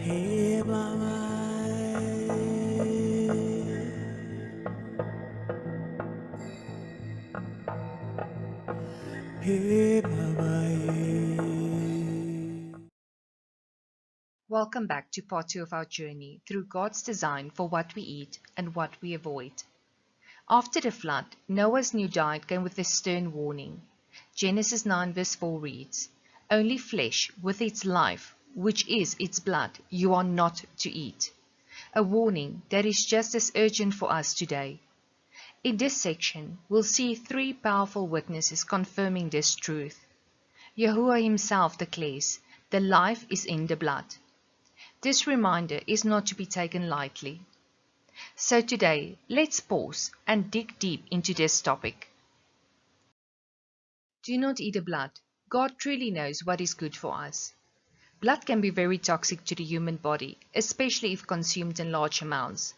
Hey mama, hey mama. Welcome back to part 2 of our journey through God's design for what we eat and what we avoid. After the flood, Noah's new diet came with a stern warning. Genesis 9 verse 4 reads, "Only flesh with its life, which is its blood, you are not to eat." A warning that is just as urgent for us today. In this section, we'll see 3 powerful witnesses confirming this truth. Yahuwah himself declares, "The life is in the blood." This reminder is not to be taken lightly. So today, let's pause and dig deep into this topic. Do not eat the blood. God truly knows what is good for us. Blood can be very toxic to the human body, especially if consumed in large amounts.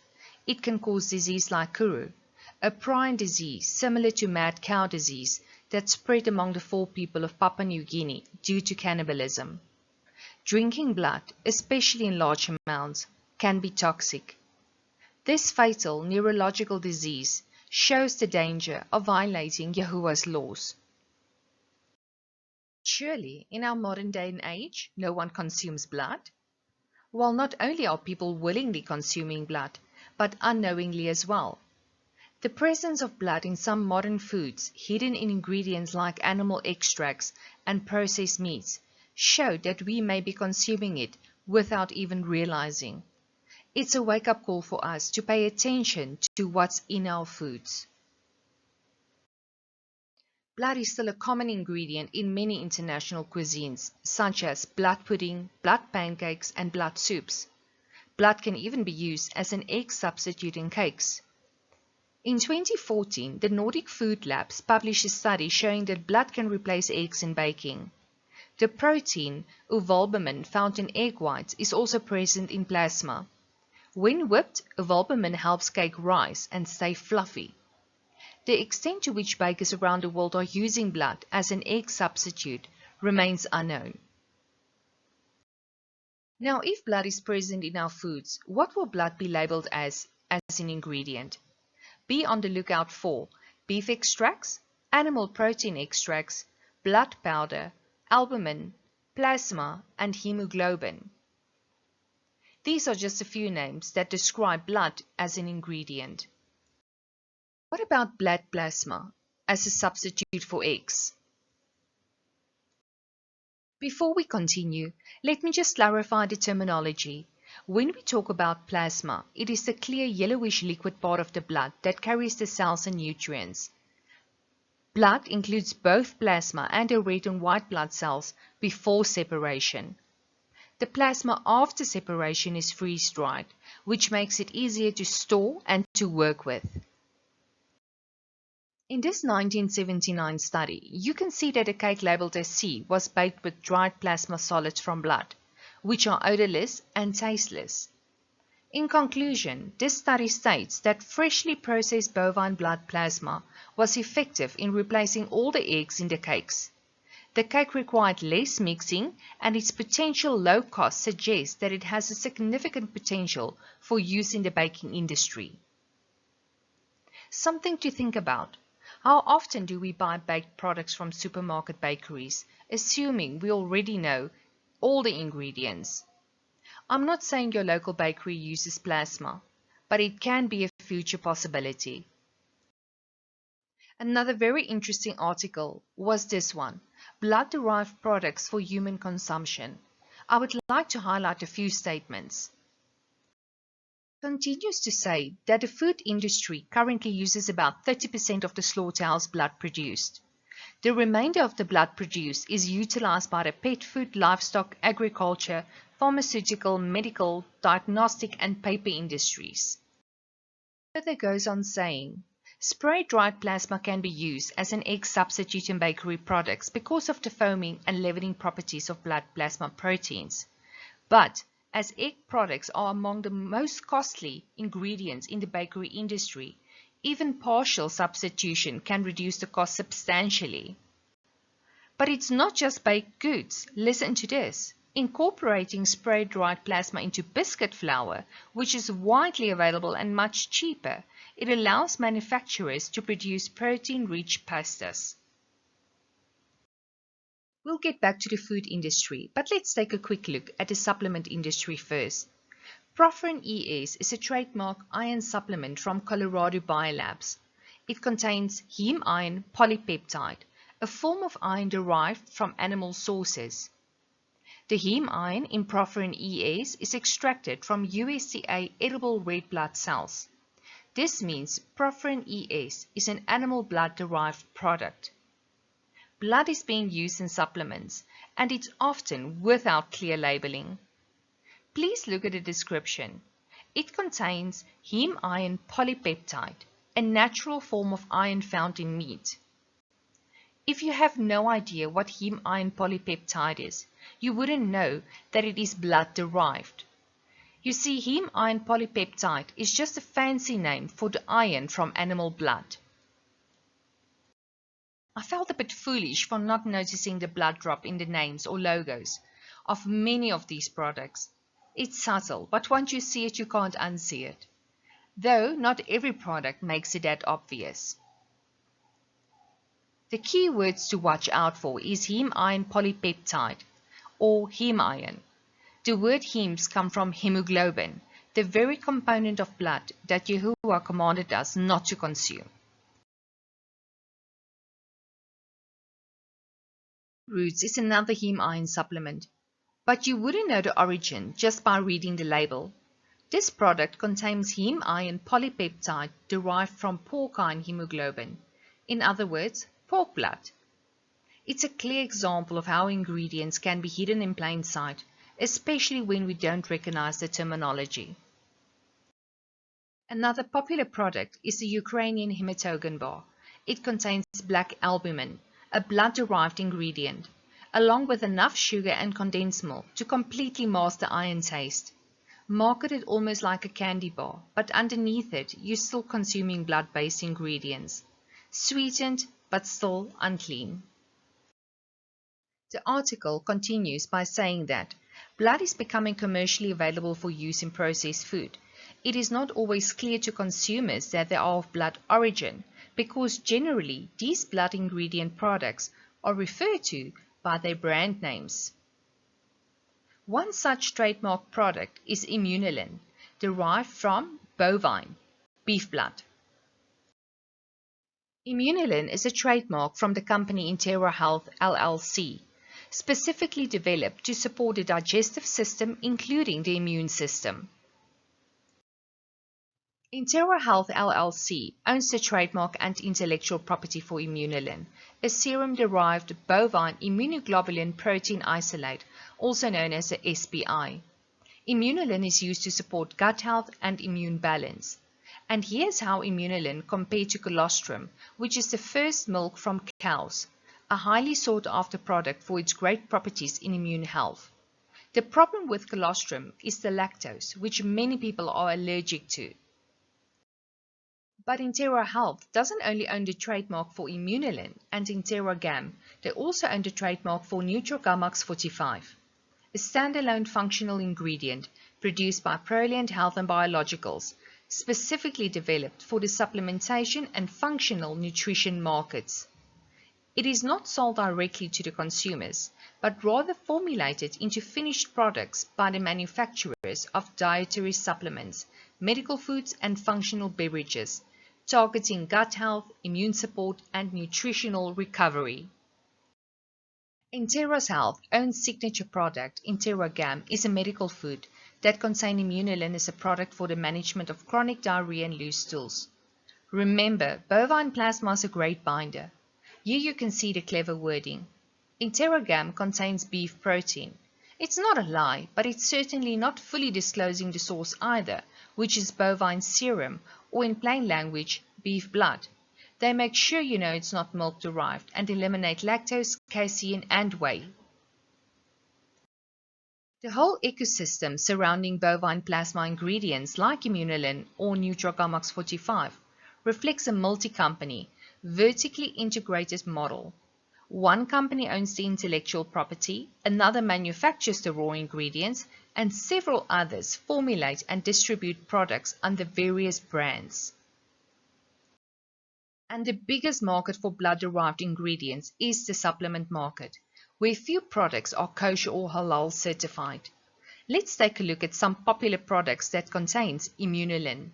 It can cause disease like kuru, a prion disease similar to mad cow disease that spread among the Fore people of Papua New Guinea due to cannibalism. Drinking blood, especially in large amounts, can be toxic. This fatal neurological disease shows the danger of violating Yahuwah's laws. Surely, in our modern day and age, no one consumes blood? Well, not only are people willingly consuming blood, but unknowingly as well. The presence of blood in some modern foods, hidden in ingredients like animal extracts and processed meats, show that we may be consuming it without even realizing. It's a wake-up call for us to pay attention to what's in our foods. Blood is still a common ingredient in many international cuisines, such as blood pudding, blood pancakes, and blood soups. Blood can even be used as an egg substitute in cakes. In 2014, the Nordic Food Labs published a study showing that blood can replace eggs in baking. The protein, uvalbumin, found in egg whites is also present in plasma. When whipped, uvalbumin helps cake rise and stay fluffy. The extent to which bakers around the world are using blood as an egg substitute remains unknown. Now, if blood is present in our foods, what will blood be labeled as an ingredient? Be on the lookout for beef extracts, animal protein extracts, blood powder, albumin, plasma, and hemoglobin. These are just a few names that describe blood as an ingredient. What about blood plasma as a substitute for eggs? Before we continue, let me just clarify the terminology. When we talk about plasma, it is the clear yellowish liquid part of the blood that carries the cells and nutrients. Blood includes both plasma and the red and white blood cells before separation. The plasma after separation is freeze-dried, which makes it easier to store and to work with. In this 1979 study, you can see that a cake labeled as C was baked with dried plasma solids from blood, which are odorless and tasteless. In conclusion, this study states that freshly processed bovine blood plasma was effective in replacing all the eggs in the cakes. The cake required less mixing, and its potential low cost suggests that it has a significant potential for use in the baking industry. Something to think about. How often do we buy baked products from supermarket bakeries, assuming we already know all the ingredients? I'm not saying your local bakery uses plasma, but it can be a future possibility. Another very interesting article was this one, Blood-Derived Products for Human Consumption. I would like to highlight a few statements. Continues to say that the food industry currently uses about 30% of the slaughterhouse blood produced. The remainder of the blood produced is utilized by the pet food, livestock, agriculture, pharmaceutical, medical, diagnostic, and paper industries. Further goes on saying, spray-dried plasma can be used as an egg substitute in bakery products because of the foaming and leavening properties of blood plasma proteins. But as egg products are among the most costly ingredients in the bakery industry, even partial substitution can reduce the cost substantially. But it's not just baked goods. Listen to this. Incorporating spray-dried plasma into biscuit flour, which is widely available and much cheaper, it allows manufacturers to produce protein-rich pastas. We'll get back to the food industry, but let's take a quick look at the supplement industry first. Proferin ES is a trademark iron supplement from Colorado Biolabs. It contains heme iron polypeptide, a form of iron derived from animal sources. The heme iron in Proferin ES is extracted from USDA edible red blood cells. This means Proferin ES is an animal blood-derived product. Blood is being used in supplements, and it's often without clear labeling. Please look at the description. It contains heme iron polypeptide, a natural form of iron found in meat. If you have no idea what heme iron polypeptide is, you wouldn't know that it is blood-derived. You see, heme iron polypeptide is just a fancy name for the iron from animal blood. I felt a bit foolish for not noticing the blood drop in the names or logos of many of these products. It's subtle, but once you see it, you can't unsee it. Though not every product makes it that obvious. The key words to watch out for is heme iron polypeptide, or heme iron. The word hemes come from hemoglobin, the very component of blood that Yahuwah commanded us not to consume. Roots is another heme iron supplement, but you wouldn't know the origin just by reading the label. This product contains heme iron polypeptide derived from porcine hemoglobin, in other words, pork blood. It's a clear example of how ingredients can be hidden in plain sight, especially when we don't recognize the terminology. Another popular product is the Ukrainian hematogen bar. It contains black albumin, a blood-derived ingredient, along with enough sugar and condensed milk to completely mask the iron taste. Marketed almost like a candy bar, but underneath it, you're still consuming blood-based ingredients. Sweetened, but still unclean. The article continues by saying that blood is becoming commercially available for use in processed food. It is not always clear to consumers that they are of blood origin, because generally these blood ingredient products are referred to by their brand names. One such trademark product is Immunolin, derived from bovine, beef blood. Immunolin is a trademark from the company Intera Health LLC, specifically developed to support the digestive system, including the immune system. Intera Health LLC owns the trademark and intellectual property for Immunolin, a serum-derived bovine immunoglobulin protein isolate, also known as a SPI. Immunolin is used to support gut health and immune balance. And here's how Immunolin compared to colostrum, which is the first milk from cows, a highly sought-after product for its great properties in immune health. The problem with colostrum is the lactose, which many people are allergic to. But Intera Health doesn't only own the trademark for Immunolin and Interagam, they also own the trademark for Nutrogamax 45, a standalone functional ingredient produced by Proliant Health and Biologicals, specifically developed for the supplementation and functional nutrition markets. It is not sold directly to the consumers, but rather formulated into finished products by the manufacturers of dietary supplements, medical foods, and functional beverages, targeting gut health, immune support, and nutritional recovery. Intera's Health own signature product, Interagam, is a medical food that contains Immunolin as a product for the management of chronic diarrhea and loose stools. Remember, bovine plasma is a great binder. Here you can see the clever wording. Interagam contains beef protein. It's not a lie, but it's certainly not fully disclosing the source either, which is bovine serum, or in plain language, beef blood. They make sure you know it's not milk-derived and eliminate lactose, casein, and whey. The whole ecosystem surrounding bovine plasma ingredients like Immunolin or Nutrogamax 45 reflects a multi-company, vertically integrated model. One company owns the intellectual property, another manufactures the raw ingredients, and several others formulate and distribute products under various brands. And the biggest market for blood-derived ingredients is the supplement market, where few products are kosher or halal certified. Let's take a look at some popular products that contains immunolin.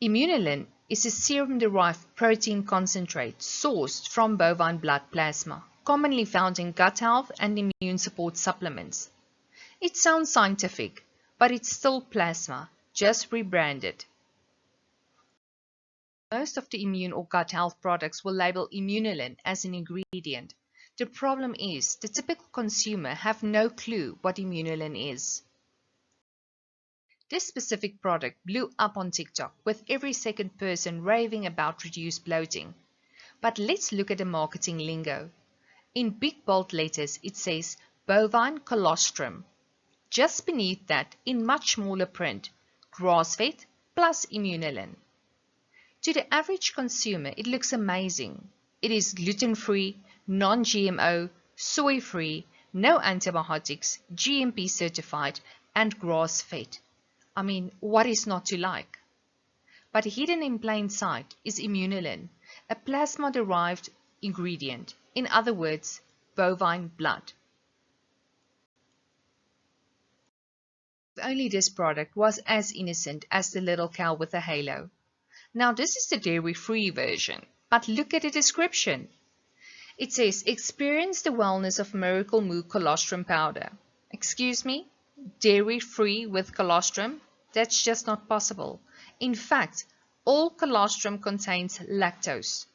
Immunolin is a serum-derived protein concentrate sourced from bovine blood plasma, commonly found in gut health and immune support supplements. It sounds scientific, but it's still plasma, just rebranded. Most of the immune or gut health products will label immunolin as an ingredient. The problem is the typical consumer have no clue what immunolin is. This specific product blew up on TikTok, with every second person raving about reduced bloating. But let's look at the marketing lingo. In big bold letters it says bovine colostrum. Just beneath that, in much smaller print, grass-fed plus immunolin. To the average consumer, it looks amazing. It is gluten-free, non-GMO, soy-free, no antibiotics, GMP certified, and grass-fed. I mean, what is not to like? But hidden in plain sight is immunolin, a plasma-derived ingredient, in other words, bovine blood. If only this product was as innocent as the little cow with a halo. Now this is the dairy-free version, but look at the description. It says, experience the wellness of Miracle Moo colostrum powder. Excuse me? Dairy-free with colostrum? That's just not possible. In fact, all colostrum contains lactose.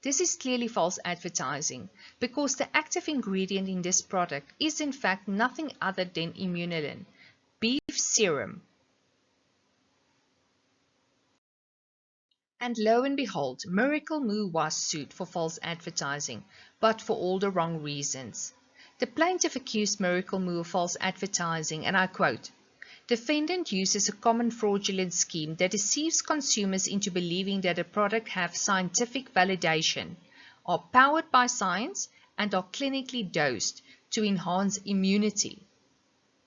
This is clearly false advertising, because the active ingredient in this product is in fact nothing other than immunolin, beef serum. And lo and behold, Miracle Moo was sued for false advertising, but for all the wrong reasons. The plaintiff accused Miracle Moo of false advertising, and I quote, "Defendant uses a common fraudulent scheme that deceives consumers into believing that a product has scientific validation, are powered by science, and are clinically dosed to enhance immunity."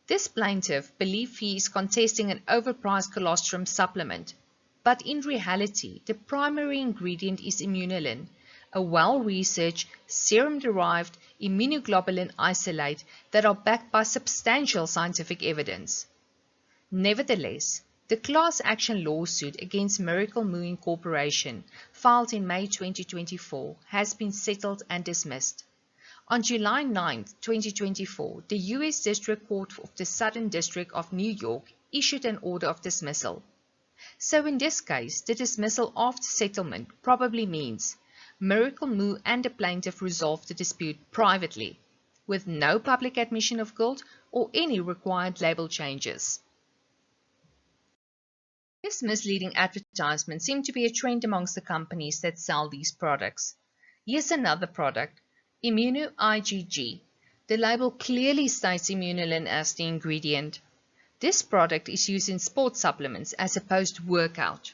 This plaintiff believes he is contesting an overpriced colostrum supplement, but in reality, the primary ingredient is immunolin, a well-researched, serum-derived immunoglobulin isolate that are backed by substantial scientific evidence. Nevertheless, the class action lawsuit against Miracle Moo Incorporation, filed in May 2024, has been settled and dismissed. On July 9, 2024, the U.S. District Court of the Southern District of New York issued an order of dismissal. So in this case, the dismissal after settlement probably means Miracle Moo and the plaintiff resolved the dispute privately, with no public admission of guilt or any required label changes. This misleading advertisement seems to be a trend amongst the companies that sell these products. Here's another product, Immuno IgG. The label clearly states immunolin as the ingredient. This product is used in sports supplements as a post-workout.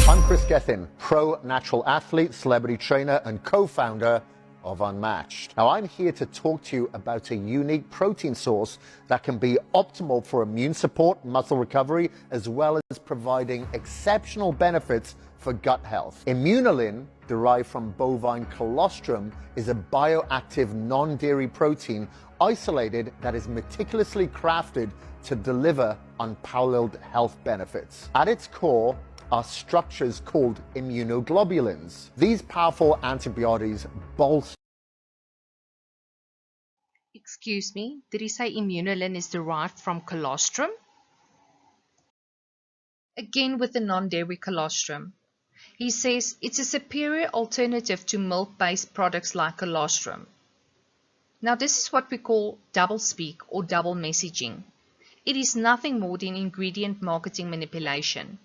I'm Chris Gethin, pro-natural athlete, celebrity trainer, and co-founder of Unmatched. Now, I'm here to talk to you about a unique protein source that can be optimal for immune support, muscle recovery, as well as providing exceptional benefits for gut health. Immunolin, derived from bovine colostrum, is a bioactive non-dairy protein isolated that is meticulously crafted to deliver unparalleled health benefits. At its core are structures called immunoglobulins. These powerful antibodies bolster. Excuse me, did he say immunolin is derived from colostrum? Again with the non-dairy colostrum. He says it's a superior alternative to milk-based products like colostrum. Now this is what we call double speak or double messaging. It is nothing more than ingredient marketing manipulation.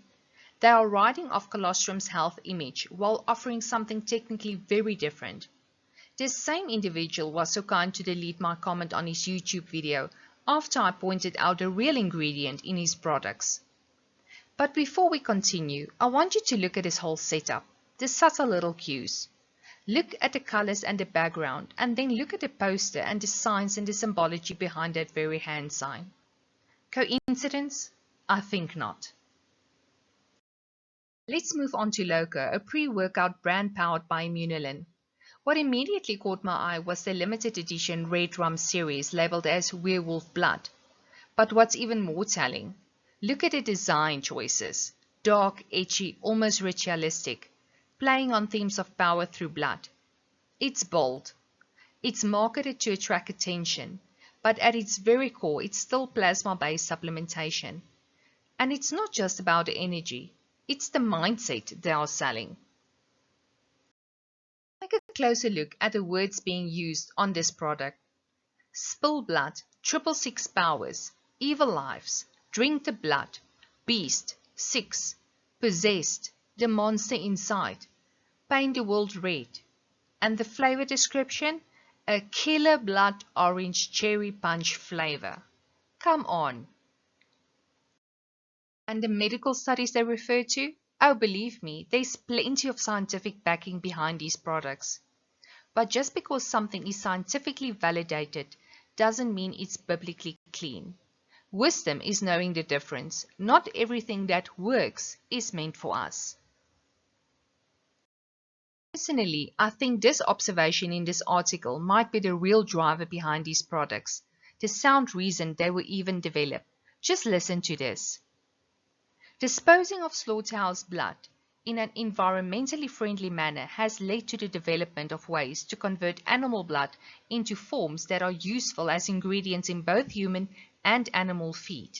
They are riding off colostrum's health image while offering something technically very different. This same individual was so kind to delete my comment on his YouTube video after I pointed out a real ingredient in his products. But before we continue, I want you to look at his whole setup, the subtle little cues. Look at the colors and the background, and then look at the poster and the signs and the symbology behind that very hand sign. Coincidence? I think not. Let's move on to Loco, a pre-workout brand powered by Immunolin. What immediately caught my eye was the limited edition Red Rum series labeled as Werewolf Blood. But what's even more telling? Look at the design choices. Dark, edgy, almost ritualistic, playing on themes of power through blood. It's bold. It's marketed to attract attention, but at its very core, it's still plasma-based supplementation. And it's not just about the energy. It's the mindset they are selling. Take a closer look at the words being used on this product. Spill blood, 666 powers, evil lives, drink the blood, beast, 6, possessed, the monster inside, paint the world red. And the flavor description? A killer blood orange cherry punch flavor. Come on. And the medical studies they refer to? Oh, believe me, there's plenty of scientific backing behind these products. But just because something is scientifically validated doesn't mean it's biblically clean. Wisdom is knowing the difference. Not everything that works is meant for us. Personally, I think this observation in this article might be the real driver behind these products, the sound reason they were even developed. Just listen to this. Disposing of slaughterhouse blood in an environmentally friendly manner has led to the development of ways to convert animal blood into forms that are useful as ingredients in both human and animal feed.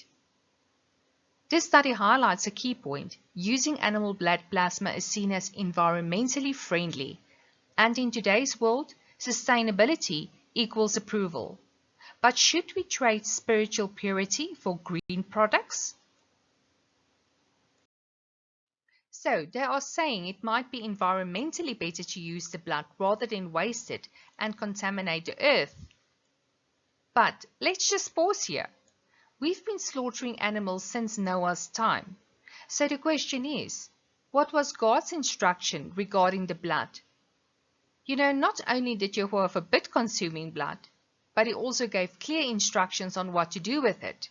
This study highlights a key point. Using animal blood plasma is seen as environmentally friendly, and in today's world, sustainability equals approval. But should we trade spiritual purity for green products? So they are saying it might be environmentally better to use the blood rather than waste it and contaminate the earth. But let's just pause here. We've been slaughtering animals since Noah's time. So the question is, what was God's instruction regarding the blood? You know, not only did Jehovah forbid consuming blood, but he also gave clear instructions on what to do with it.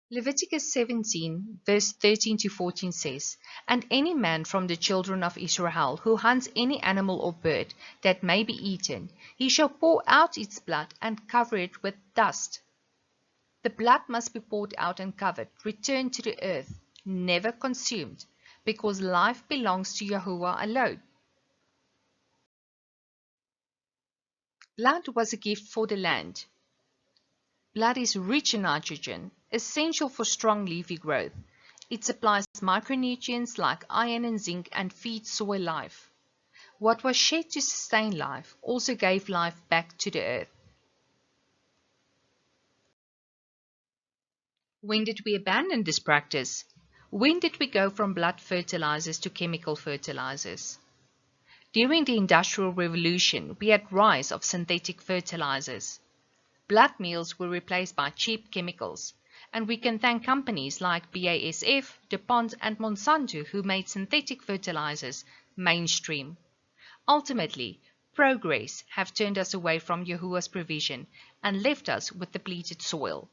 Leviticus 17 verse 13 to 14 says, "And any man from the children of Israel who hunts any animal or bird that may be eaten, he shall pour out its blood and cover it with dust." The blood must be poured out and covered, returned to the earth, never consumed, because life belongs to Yahuwah alone. Blood was a gift for the land. Blood is rich in nitrogen, essential for strong leafy growth. It supplies micronutrients like iron and zinc and feeds soil life. What was shed to sustain life also gave life back to the earth. When did we abandon this practice? When did we go from blood fertilizers to chemical fertilizers? During the Industrial Revolution, we had rise of synthetic fertilizers. Blood meals were replaced by cheap chemicals, and we can thank companies like BASF, DuPont, and Monsanto who made synthetic fertilizers mainstream. Ultimately, progress have turned us away from Yahuwah's provision and left us with depleted soil.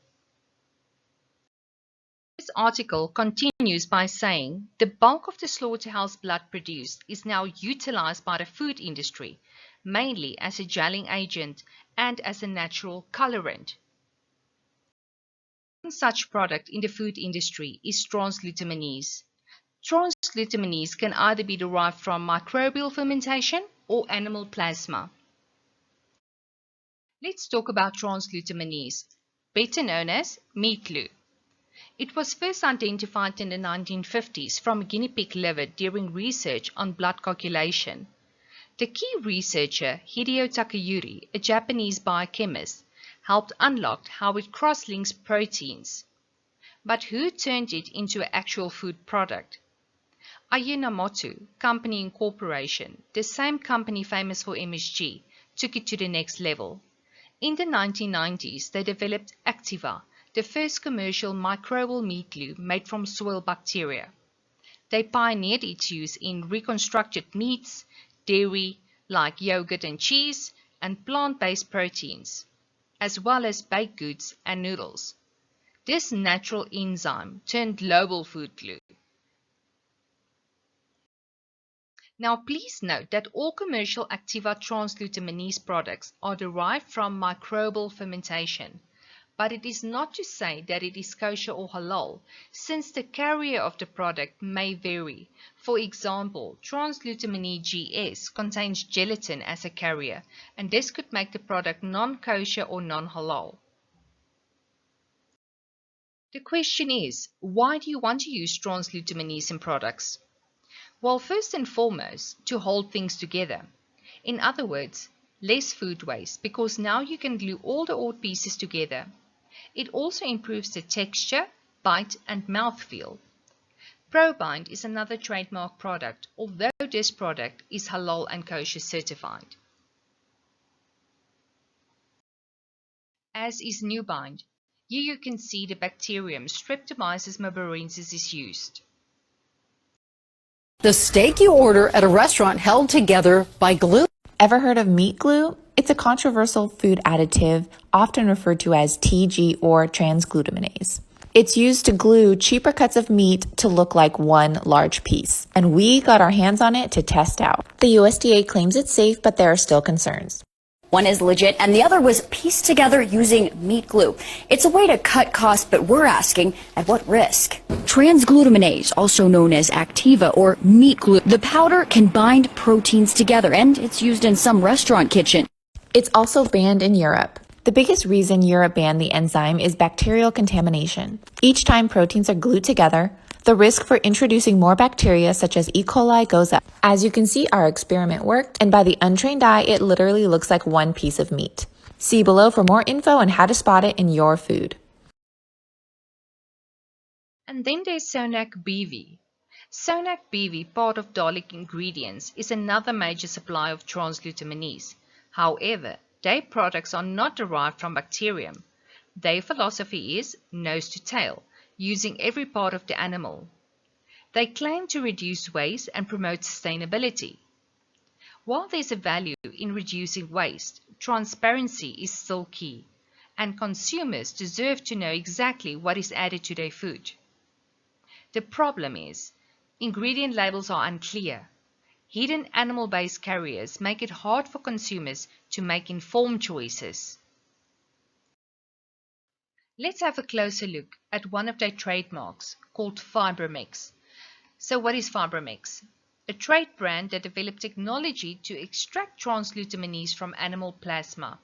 This article continues by saying the bulk of the slaughterhouse blood produced is now utilized by the food industry, mainly as a gelling agent and as a natural colorant. One such product in the food industry is transglutaminase. Transglutaminase can either be derived from microbial fermentation or animal plasma. Let's talk about transglutaminase, better known as meat glue. It was first identified in the 1950s from a guinea pig liver during research on blood coagulation. The key researcher, Hideo Takayuri, a Japanese biochemist, helped unlock how it cross-links proteins. But who turned it into an actual food product? Ajinomoto Company Incorporation, the same company famous for MSG, took it to the next level. In the 1990s, they developed Activa, the first commercial microbial meat glue made from soil bacteria. They pioneered its use in reconstructed meats, dairy, like yogurt and cheese, and plant-based proteins, as well as baked goods and noodles. This natural enzyme turned global food glue. Now please note that all commercial Activa transglutaminase products are derived from microbial fermentation, but it is not to say that it is kosher or halal, since the carrier of the product may vary. For example, transglutaminase GS contains gelatin as a carrier, and this could make the product non-kosher or non-halal. The question is, why do you want to use transglutaminase in products? Well, first and foremost, to hold things together. In other words, less food waste, because now you can glue all the odd pieces together. It also improves the texture, bite, and mouthfeel. ProBind is another trademark product, although this product is halal and kosher certified. As is NewBind. Here you can see the bacterium Streptomyces mabarensis is used. The steak you order at a restaurant held together by glue. Ever heard of meat glue? It's a controversial food additive, often referred to as TG or transglutaminase. It's used to glue cheaper cuts of meat to look like one large piece, and we got our hands on it to test out. The USDA claims it's safe, but there are still concerns. One is legit and the other was pieced together using meat glue. It's a way to cut costs, but we're asking, at what risk? Transglutaminase, also known as Activa or meat glue, the powder can bind proteins together, and it's used in some restaurant kitchen. It's also banned in Europe. The biggest reason Europe banned the enzyme is bacterial contamination. Each time proteins are glued together, the risk for introducing more bacteria such as E. coli goes up. As you can see, our experiment worked, and by the untrained eye, it literally looks like one piece of meat. See below for more info on how to spot it in your food. And then there's Sonac BV. Sonac BV, part of Dalek Ingredients, is another major supplier of transglutaminase. However, their products are not derived from bacterium. Their philosophy is nose to tail, using every part of the animal. They claim to reduce waste and promote sustainability. While there's a value in reducing waste, transparency is still key, and consumers deserve to know exactly what is added to their food. The problem is, ingredient labels are unclear. Hidden animal-based carriers make it hard for consumers to make informed choices. Let's have a closer look at one of their trademarks, called Fibromix. So what is Fibromix? A trade brand that developed technology to extract transglutaminase from animal plasma.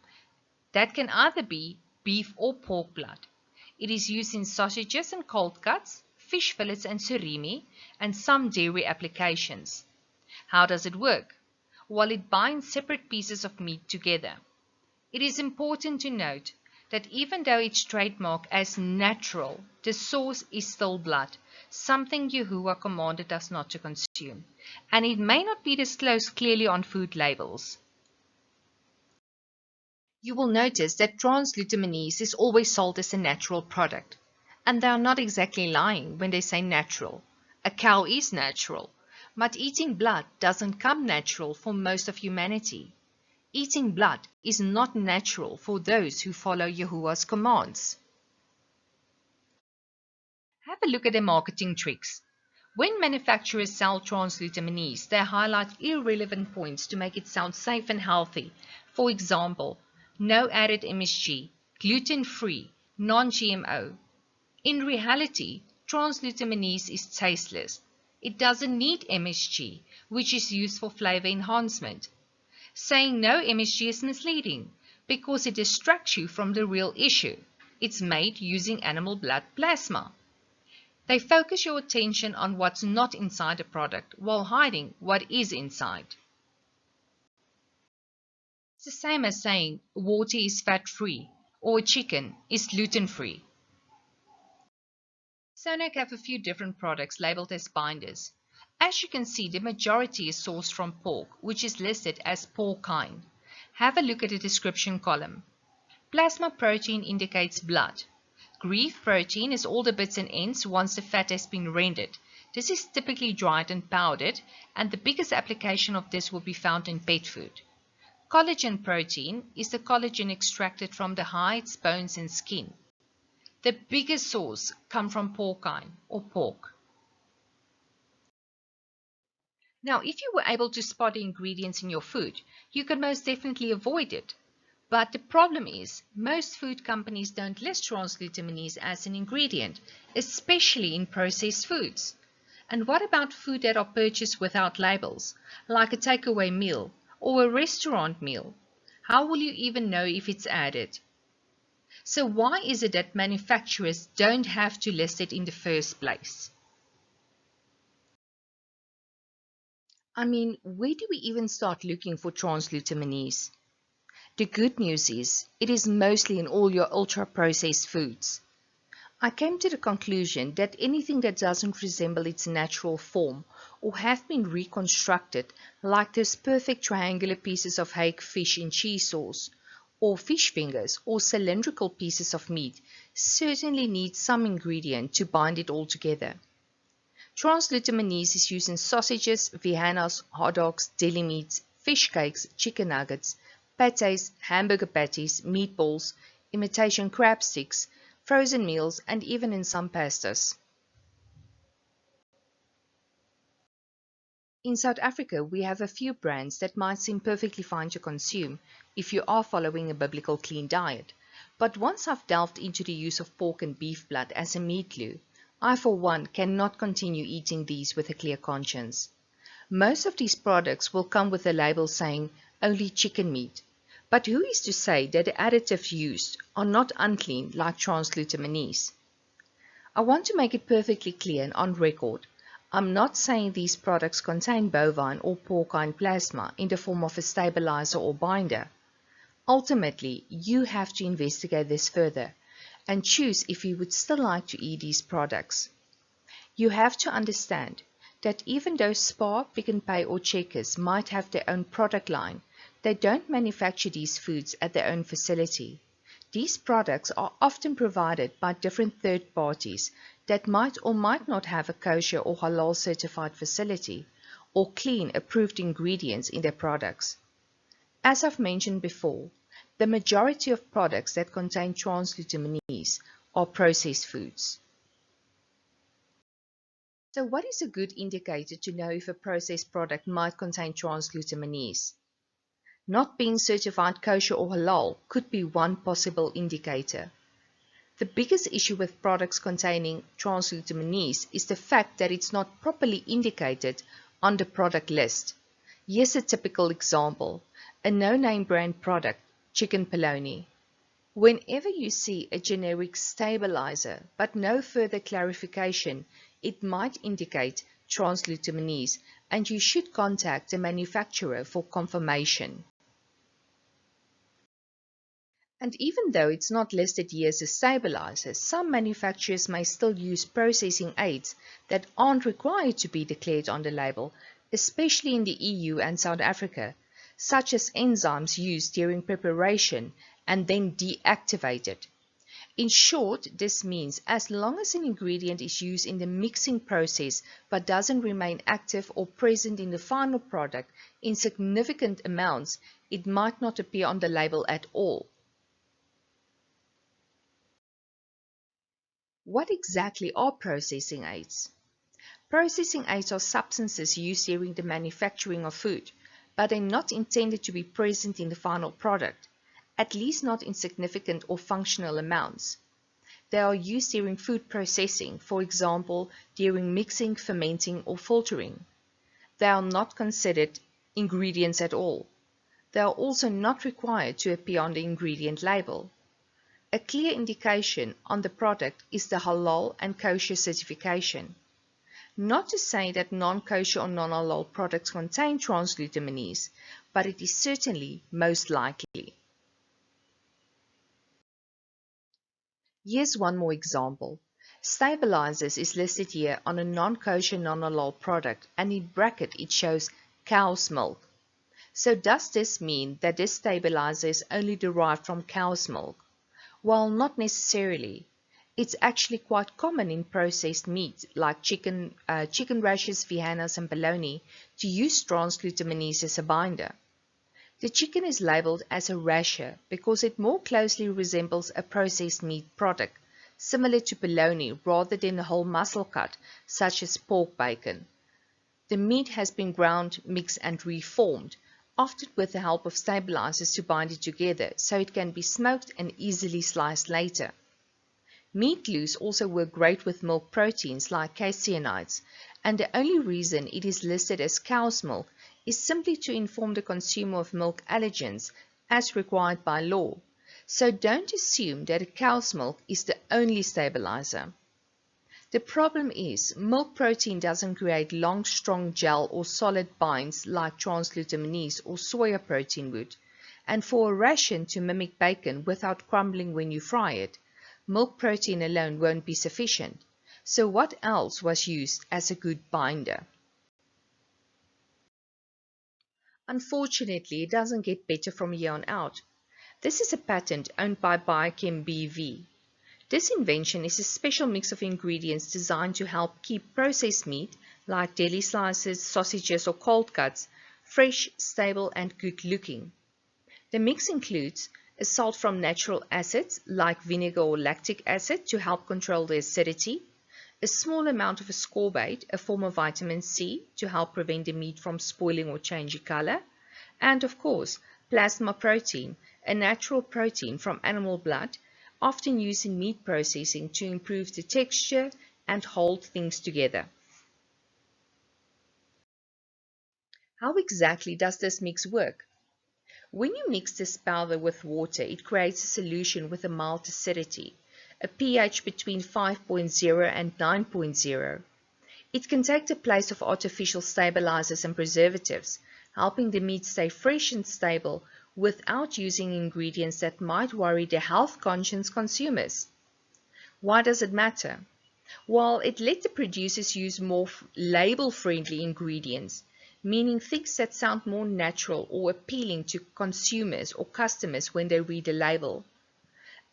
That can either be beef or pork blood. It is used in sausages and cold cuts, fish fillets and surimi, and some dairy applications. How does it work? Well, it binds separate pieces of meat together. It is important to note that even though it's trademarked as natural, the source is still blood, something Yahuwah commanded us not to consume, and it may not be disclosed clearly on food labels. You will notice that transglutaminase is always sold as a natural product, and they are not exactly lying when they say natural. A cow is natural, but eating blood doesn't come natural for most of humanity. Eating blood is not natural for those who follow Yahuwah's commands. Have a look at their marketing tricks. When manufacturers sell transglutaminase, they highlight irrelevant points to make it sound safe and healthy. For example, no added MSG, gluten-free, non-GMO. In reality, transglutaminase is tasteless. It doesn't need MSG, which is used for flavor enhancement. Saying no MSG is misleading because it distracts you from the real issue. It's made using animal blood plasma. They focus your attention on what's not inside a product while hiding what is inside. It's the same as saying water is fat-free or chicken is gluten-free. Sonac have a few different products labeled as binders. As you can see, the majority is sourced from pork, which is listed as porcine. Have a look at the description column. Plasma protein indicates blood. Grieve protein is all the bits and ends once the fat has been rendered. This is typically dried and powdered, and the biggest application of this will be found in pet food. Collagen protein is the collagen extracted from the hides, bones, and skin. The biggest source come from porcine or pork. Now, if you were able to spot the ingredients in your food, you could most definitely avoid it. But the problem is, most food companies don't list transglutaminase as an ingredient, especially in processed foods. And what about food that are purchased without labels, like a takeaway meal or a restaurant meal? How will you even know if it's added? So why is it that manufacturers don't have to list it in the first place? I mean, where do we even start looking for transglutaminase? The good news is, it is mostly in all your ultra-processed foods. I came to the conclusion that anything that doesn't resemble its natural form or have been reconstructed, like those perfect triangular pieces of hake fish in cheese sauce, or fish fingers, or cylindrical pieces of meat, certainly needs some ingredient to bind it all together. Transglutaminase is used in sausages, viannas, hot dogs, deli meats, fish cakes, chicken nuggets, patés, hamburger patties, meatballs, imitation crab sticks, frozen meals, and even in some pastas. In South Africa, we have a few brands that might seem perfectly fine to consume if you are following a biblical clean diet. But once I've delved into the use of pork and beef blood as a meat glue, I for one cannot continue eating these with a clear conscience. Most of these products will come with a label saying only chicken meat. But who is to say that the additives used are not unclean like transglutaminase? I want to make it perfectly clear and on record, I'm not saying these products contain bovine or porcine plasma in the form of a stabilizer or binder. Ultimately, you have to investigate this further and choose if you would still like to eat these products. You have to understand that even though Spar, Pick n Pay or Checkers might have their own product line, they don't manufacture these foods at their own facility. These products are often provided by different third parties that might or might not have a kosher or halal certified facility or clean approved ingredients in their products. As I've mentioned before, the majority of products that contain transglutaminase are processed foods. So what is a good indicator to know if a processed product might contain transglutaminase? Not being certified kosher or halal could be one possible indicator. The biggest issue with products containing transglutaminase is the fact that it's not properly indicated on the product list. Here's a typical example, a no-name brand product, chicken polony. Whenever you see a generic stabilizer but no further clarification, it might indicate transglutaminase and you should contact the manufacturer for confirmation. And even though it's not listed here as a stabilizer, some manufacturers may still use processing aids that aren't required to be declared on the label, especially in the EU and South Africa, such as enzymes used during preparation and then deactivated. In short, this means as long as an ingredient is used in the mixing process but doesn't remain active or present in the final product in significant amounts, it might not appear on the label at all. What exactly are processing aids? Processing aids are substances used during the manufacturing of food, but they're not intended to be present in the final product, at least not in significant or functional amounts. They are used during food processing, for example, during mixing, fermenting, or filtering. They are not considered ingredients at all. They are also not required to appear on the ingredient label. A clear indication on the product is the halal and kosher certification. Not to say that non-kosher or non-halal products contain transglutaminase, but it is certainly most likely. Here's one more example. Stabilizers is listed here on a non-kosher non-halal product, and in bracket it shows cow's milk. So does this mean that this stabilizer is only derived from cow's milk? Well, not necessarily. It's actually quite common in processed meat like chicken rashers, viannas, and bologna to use transglutaminase as a binder. The chicken is labeled as a rasher because it more closely resembles a processed meat product, similar to bologna rather than a whole muscle cut, such as pork bacon. The meat has been ground, mixed, and reformed, often with the help of stabilizers to bind it together so it can be smoked and easily sliced later. Meat glues also work great with milk proteins like caseinites, and the only reason it is listed as cow's milk is simply to inform the consumer of milk allergens as required by law. So don't assume that a cow's milk is the only stabilizer. The problem is milk protein doesn't create long, strong gel or solid binds like transglutaminase or soya protein would, and for a ration to mimic bacon without crumbling when you fry it, milk protein alone won't be sufficient. So what else was used as a good binder? Unfortunately, it doesn't get better from here on out. This is a patent owned by Biochem BV. This invention is a special mix of ingredients designed to help keep processed meat, like deli slices, sausages, or cold cuts, fresh, stable, and good looking. The mix includes a salt from natural acids like vinegar or lactic acid to help control the acidity, a small amount of ascorbate, a form of vitamin C, to help prevent the meat from spoiling or changing color, and of course, plasma protein, a natural protein from animal blood, often used in meat processing to improve the texture and hold things together. How exactly does this mix work? When you mix this powder with water, it creates a solution with a mild acidity, a pH between 5.0 and 9.0. It can take the place of artificial stabilizers and preservatives, helping the meat stay fresh and stable without using ingredients that might worry the health-conscious consumers. Why does it matter? Well, it let the producers use more label-friendly ingredients, meaning things that sound more natural or appealing to consumers or customers when they read a label.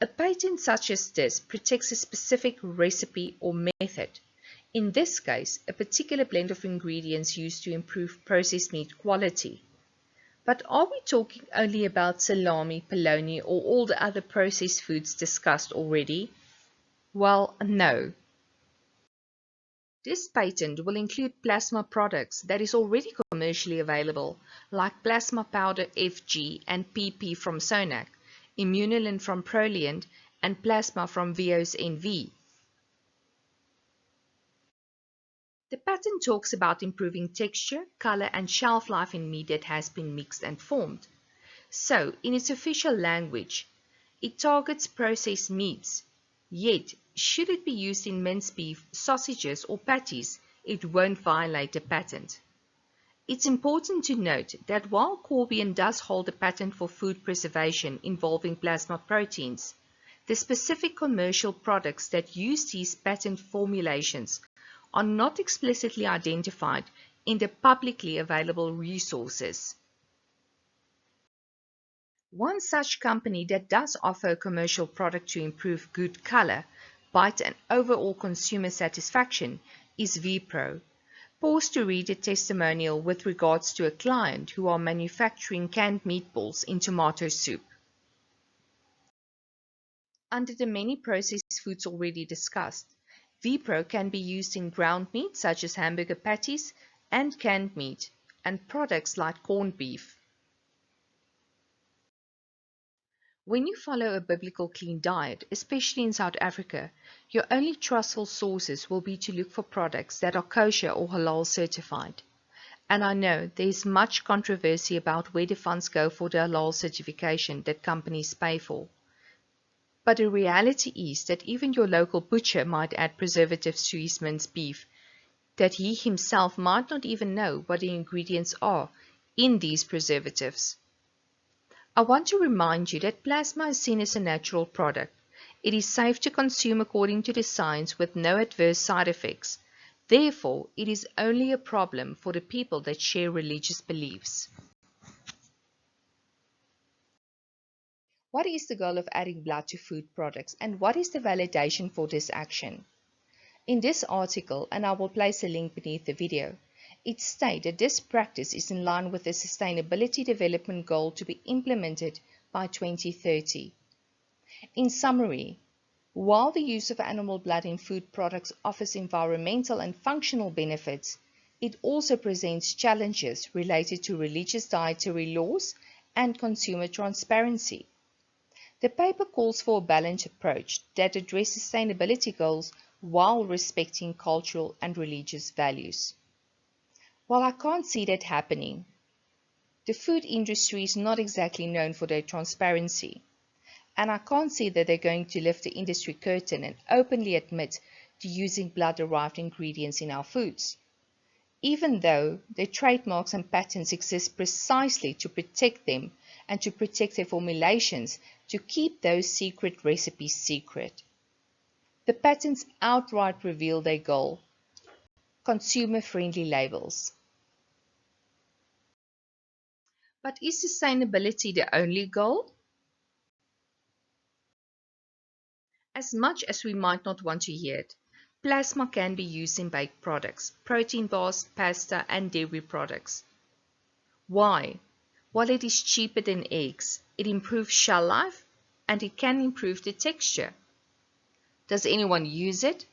A patent such as this protects a specific recipe or method. In this case, a particular blend of ingredients used to improve processed meat quality. But are we talking only about salami, polony, or all the other processed foods discussed already? Well, no. This patent will include plasma products that is already commercially available, like plasma powder FG and PP from Sonac, Immunolin from Proliant, and plasma from Vios NV. The patent talks about improving texture, color, and shelf life in meat that has been mixed and formed. So, in its official language, it targets processed meats. Yet, should it be used in minced beef, sausages, or patties, it won't violate the patent. It's important to note that while Corbion does hold a patent for food preservation involving plasma proteins, the specific commercial products that use these patent formulations are not explicitly identified in the publicly available resources. One such company that does offer a commercial product to improve good color, bite, and overall consumer satisfaction is Vipro. Pause to read a testimonial with regards to a client who are manufacturing canned meatballs in tomato soup. Under the many processed foods already discussed, Vipro can be used in ground meat such as hamburger patties and canned meat, and products like corned beef. When you follow a biblical clean diet, especially in South Africa, your only trustful sources will be to look for products that are kosher or halal certified. And I know there is much controversy about where the funds go for the halal certification that companies pay for. But the reality is that even your local butcher might add preservatives to his minced beef, that he himself might not even know what the ingredients are in these preservatives. I want to remind you that plasma is seen as a natural product. It is safe to consume according to the science with no adverse side effects. Therefore, it is only a problem for the people that share religious beliefs. What is the goal of adding blood to food products, and what is the validation for this action? In this article, and I will place a link beneath the video, it states that this practice is in line with the Sustainability Development Goal to be implemented by 2030. In summary, while the use of animal blood in food products offers environmental and functional benefits, it also presents challenges related to religious dietary laws and consumer transparency. The paper calls for a balanced approach that addresses sustainability goals while respecting cultural and religious values. While I can't see that happening, the food industry is not exactly known for their transparency, and I can't see that they're going to lift the industry curtain and openly admit to using blood-derived ingredients in our foods, even though their trademarks and patents exist precisely to protect them and to protect their formulations to keep those secret recipes secret. The patents outright reveal their goal: consumer-friendly labels. But is sustainability the only goal? As much as we might not want to hear it, plasma can be used in baked products, protein bars, pasta, and dairy products. Why? While it is cheaper than eggs, it improves shell life and it can improve the texture. Does anyone use it?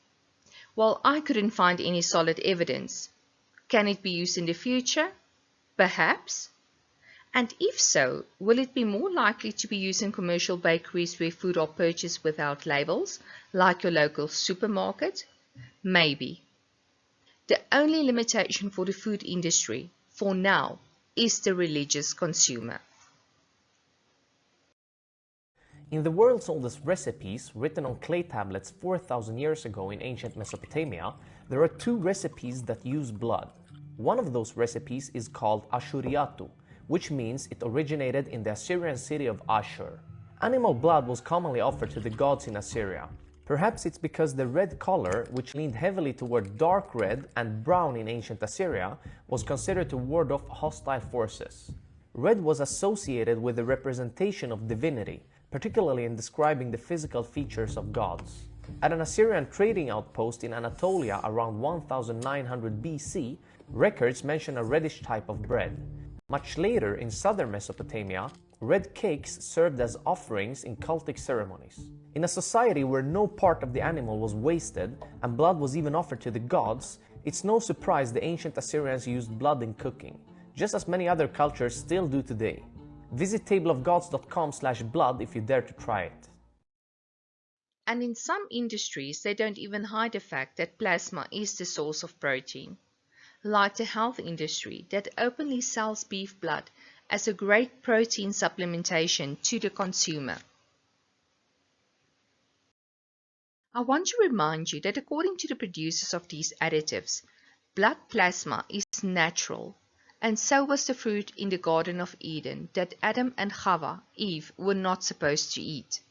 Well, I couldn't find any solid evidence. Can it be used in the future? Perhaps. And if so, will it be more likely to be used in commercial bakeries where food are purchased without labels, like your local supermarket? Maybe. The only limitation for the food industry, for now, is the religious consumer. In the world's oldest recipes, written on clay tablets 4,000 years ago in ancient Mesopotamia, there are two recipes that use blood. One of those recipes is called Ashuriyatu, which means it originated in the Assyrian city of Ashur. Animal blood was commonly offered to the gods in Assyria. Perhaps it's because the red color, which leaned heavily toward dark red and brown in ancient Assyria, was considered to ward off hostile forces. Red was associated with the representation of divinity, particularly in describing the physical features of gods. At an Assyrian trading outpost in Anatolia around 1900 BC, records mention a reddish type of bread. Much later, in southern Mesopotamia, red cakes served as offerings in cultic ceremonies. In a society where no part of the animal was wasted and blood was even offered to the gods, it's no surprise the ancient Assyrians used blood in cooking, just as many other cultures still do today. Visit tableofgods.com/blood if you dare to try it. And in some industries, they don't even hide the fact that plasma is the source of protein, like the health industry that openly sells beef blood as a great protein supplementation to the consumer. I want to remind you that according to the producers of these additives, blood plasma is natural, and so was the fruit in the Garden of Eden that Adam and Chava, Eve, were not supposed to eat.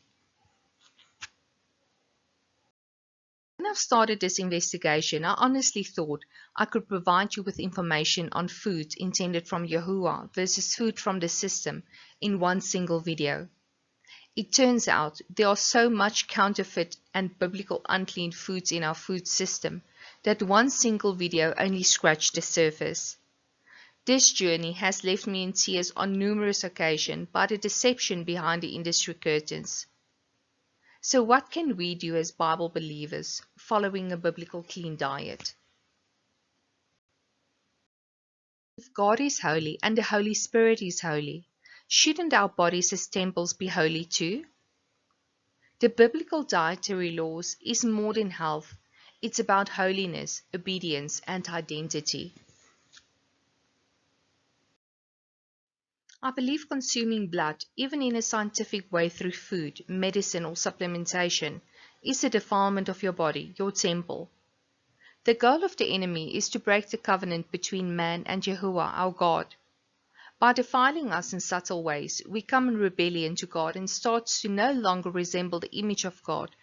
When I started this investigation, I honestly thought I could provide you with information on food intended from Yahuwah versus food from the system in one single video. It turns out there are so much counterfeit and biblical unclean foods in our food system that one single video only scratched the surface. This journey has left me in tears on numerous occasions by the deception behind the industry curtains. So what can we do as Bible believers following a biblical clean diet? If God is holy and the Holy Spirit is holy, shouldn't our bodies as temples be holy too? The biblical dietary laws is more than health. It's about holiness, obedience, and identity. I believe consuming blood, even in a scientific way through food, medicine, or supplementation, is a defilement of your body, your temple. The goal of the enemy is to break the covenant between man and Yahuwah, our God. By defiling us in subtle ways, we come in rebellion to God and start to no longer resemble the image of God,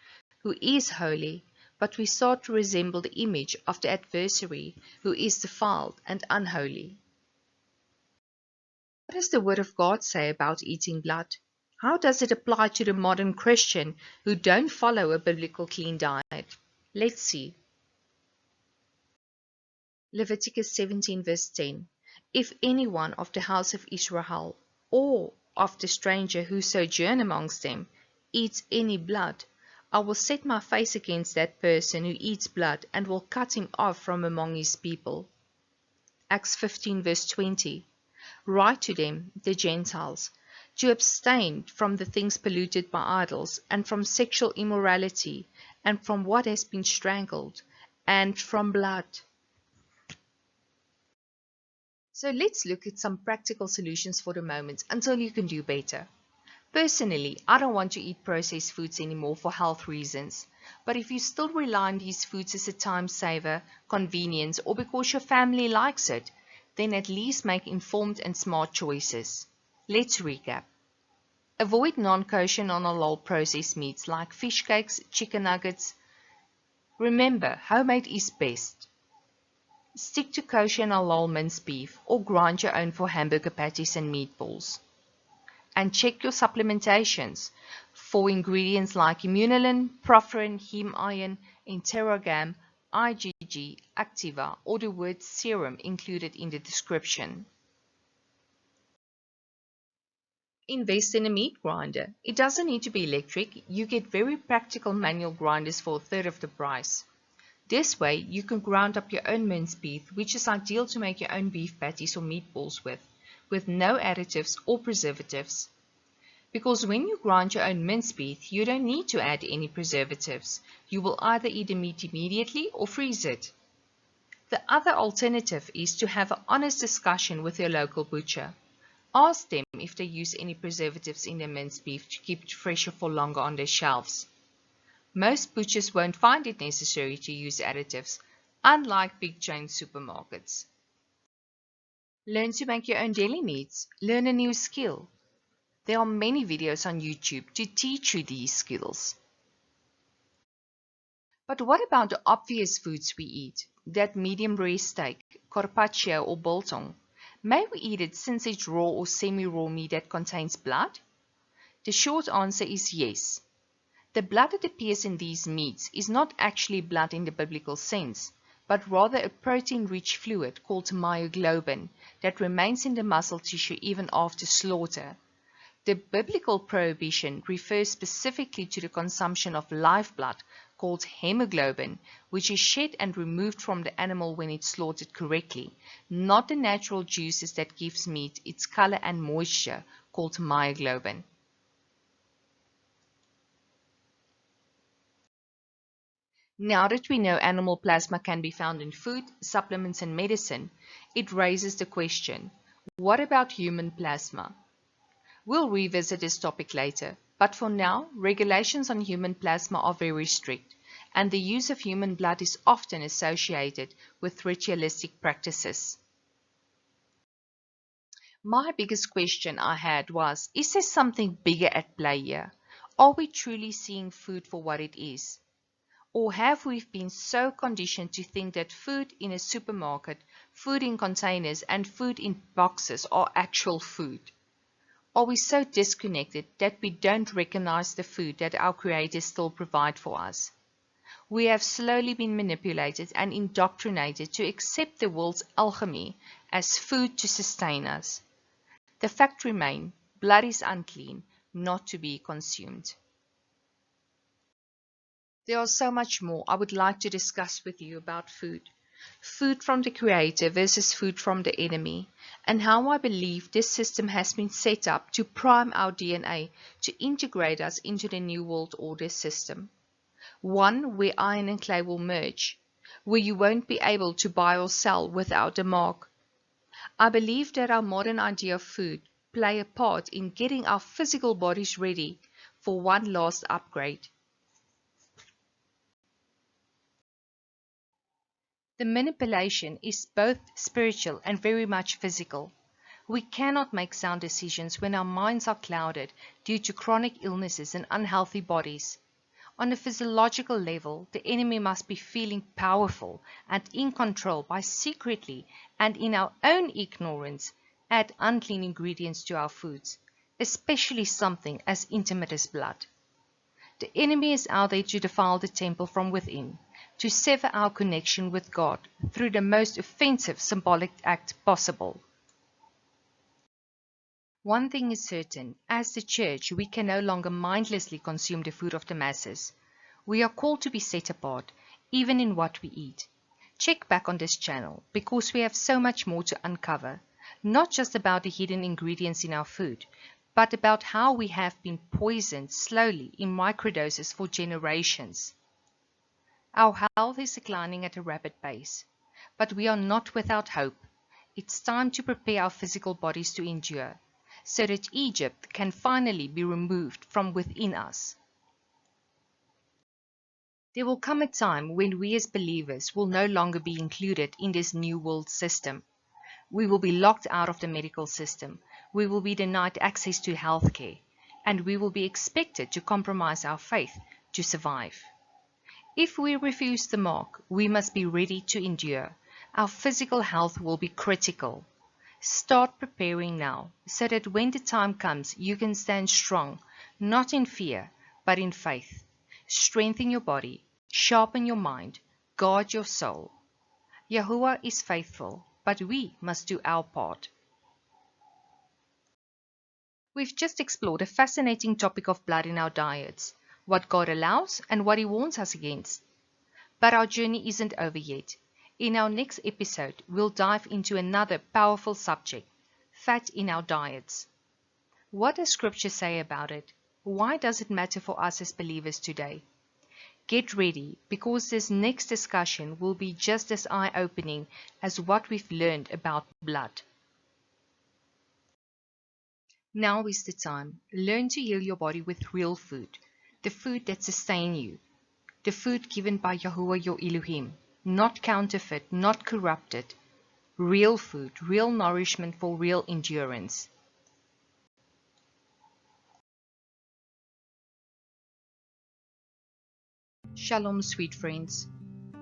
who is holy, but we start to resemble the image of the adversary, who is defiled and unholy. What does the Word of God say about eating blood? How does it apply to the modern Christian who don't follow a biblical clean diet? Let's see. Leviticus 17 verse 10. If anyone of the house of Israel or of the stranger who sojourn amongst them eats any blood, I will set my face against that person who eats blood and will cut him off from among his people. Acts 15 verse 20. Write to them, the Gentiles, to abstain from the things polluted by idols, and from sexual immorality, and from what has been strangled, and from blood. So let's look at some practical solutions for the moment until you can do better. Personally, I don't want to eat processed foods anymore for health reasons. But if you still rely on these foods as a time saver, convenience, or because your family likes it, then at least make informed and smart choices. Let's recap. Avoid non-kosher, non-halal processed meats like fish cakes, chicken nuggets. Remember, homemade is best. Stick to kosher and halal minced beef or grind your own for hamburger patties and meatballs. And check your supplementations for ingredients like immunolin, proferin, heme iron, interrogam, IgG, Activa, or the word serum included in the description. Invest in a meat grinder. It doesn't need to be electric. You get very practical manual grinders for a third of the price. This way, you can grind up your own minced beef, which is ideal to make your own beef patties or meatballs with no additives or preservatives. Because when you grind your own minced beef, you don't need to add any preservatives. You will either eat the meat immediately or freeze it. The other alternative is to have an honest discussion with your local butcher. Ask them if they use any preservatives in their minced beef to keep it fresher for longer on their shelves. Most butchers won't find it necessary to use additives, unlike big chain supermarkets. Learn to make your own deli meats. Learn a new skill. There are many videos on YouTube to teach you these skills. But what about the obvious foods we eat? That medium rare steak, carpaccio or biltong. May we eat it since it's raw or semi-raw meat that contains blood? The short answer is yes. The blood that appears in these meats is not actually blood in the biblical sense, but rather a protein-rich fluid called myoglobin that remains in the muscle tissue even after slaughter. The biblical prohibition refers specifically to the consumption of live blood called hemoglobin, which is shed and removed from the animal when it's slaughtered correctly, not the natural juices that gives meat its color and moisture called myoglobin. Now that we know animal plasma can be found in food, supplements and medicine, it raises the question, what about human plasma? We'll revisit this topic later, but for now, regulations on human plasma are very strict, and the use of human blood is often associated with ritualistic practices. My biggest question I had was, is there something bigger at play here? Are we truly seeing food for what it is? Or have we been so conditioned to think that food in a supermarket, food in containers, and food in boxes are actual food? Are we so disconnected that we don't recognize the food that our creators still provide for us? We have slowly been manipulated and indoctrinated to accept the world's alchemy as food to sustain us. The fact remains, blood is unclean, not to be consumed. There are so much more I would like to discuss with you about food. Food from the Creator versus food from the enemy, and how I believe this system has been set up to prime our DNA to integrate us into the New World Order system. One where iron and clay will merge, where you won't be able to buy or sell without a mark. I believe that our modern idea of food play a part in getting our physical bodies ready for one last upgrade. The manipulation is both spiritual and very much physical. We cannot make sound decisions when our minds are clouded due to chronic illnesses and unhealthy bodies. On a physiological level, the enemy must be feeling powerful and in control by secretly and in our own ignorance add unclean ingredients to our foods. especially something as intimate as blood. The enemy is out there to defile the temple from within, to sever our connection with God through the most offensive symbolic act possible. One thing is certain, as the church, we can no longer mindlessly consume the food of the masses. We are called to be set apart, even in what we eat. Check back on this channel, because we have so much more to uncover, not just about the hidden ingredients in our food, but about how we have been poisoned slowly in microdoses for generations. Our health is declining at a rapid pace, but we are not without hope. It's time to prepare our physical bodies to endure, so that Egypt can finally be removed from within us. There will come a time when we as believers will no longer be included in this new world system. We will be locked out of the medical system, we will be denied access to healthcare, and we will be expected to compromise our faith to survive. If we refuse the mark, we must be ready to endure. Our physical health will be critical. Start preparing now, so that when the time comes, you can stand strong, not in fear, but in faith. Strengthen your body, sharpen your mind, guard your soul. Yahuwah is faithful, but we must do our part. We've just explored a fascinating topic of blood in our diets, what God allows and what He warns us against. But our journey isn't over yet. In our next episode, we'll dive into another powerful subject, fat in our diets. What does Scripture say about it? Why does it matter for us as believers today? Get ready, because this next discussion will be just as eye-opening as what we've learned about blood. Now is the time. Learn to heal your body with real food, the food that sustains you, the food given by Yahuwah your Elohim, not counterfeit, not corrupted, real food, real nourishment for real endurance. Shalom, sweet friends.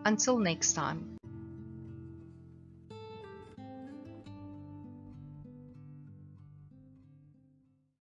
Until next time.